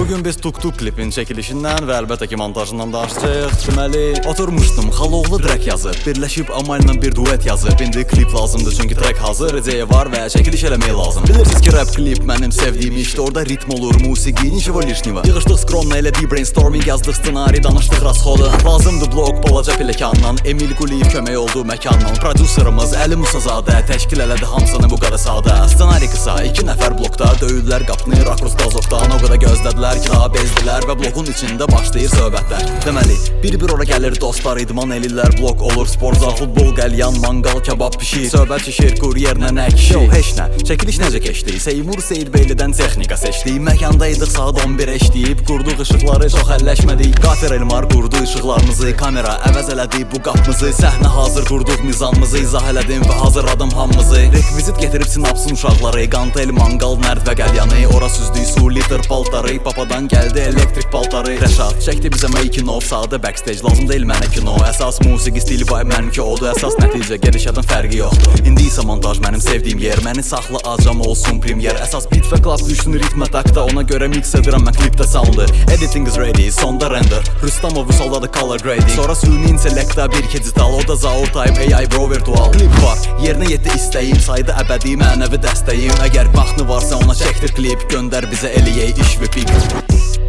Bugün biz Tuk-Tuk klipin çəkilişindən və əlbəttə ki montajından danışacağıq. Deməli, oturmuşdum, Xaloğlu dirək yazıb, birləşib Amal'la bir duet yazıb. İndi klip lazımdır çünki track hazır, ideya var və çəkiliş eləmək lazım. Bilirsiniz ki rap klip mənim sevdiyim işdir, orada ritm olur, musiqi, nişəvo lişniva. Yığışdıq skromla elədik brainstorming, yazdıq ssenari, danışdıq rasxodu. Lazımdır blok, balaca pelekandan, Emil Quliyev kömək oldu məkandan. Prodüserimiz Əli Musazadə təşkil elədi hamısını bu qədər sadə. Ssenari qısa, 2 nəfər blokda döyüdülər qapını, rakurs qazokdan, o qədər gözlədilər ki, daha bezdilər və blokun içində başlayır söhbətlər. Deməli, bir-bir ora gəlir dostlar, idman elirlər, blok olur, sportzal, futbol, qəlyan, mangal, kebab pişir, söhbət şişir, kuryerlə nə kişi. Yo, heç nə, çəkiliş necə keçdi? Seymur Seyidbeylidən texnika seçdik, məkandaydıq saat 11 işləyib, qurduq ışıqları, çox əlləşmədik. Qafer Elmar qurdu ışıqlarımızı, kamera əvəz elədi bu qapımızı, səhnə hazır qurduq mizanımızı, izah elədim və hazırladım hamımızı. Rekvizit getirib sinapsın uşaqları, qantel, mangal, nərd və qəlyanı, ora süzdük su, liter paltarı, papadan gəldi elektrik paltarı. Rəşad çəkdi bizə making of, sadə backstage, lazım deyil mənə kino. Əsas musiqi stili vibe mənimki oldu, əsas nəticə gedişatın fərqi yoxdur. İndi isə montaj mənim sevdiyim yer, məni saxla acam olsun premyer. Əsas beat və klap düşsün ritmə takda, ona görə mix edirəm mən klipdə soundı. Editing is ready, sonda render, Rüstamov usaldadı color grading, sonra süni intellektda bir digital, o da Zaur Type AI bro virtual. Klip var, yerinə yetdi istəyim, saydı əbədi mənəvi dəstəyim. Əgər baxını varsa ona çəkdir klip, göndər bizə eləyək iş və pik.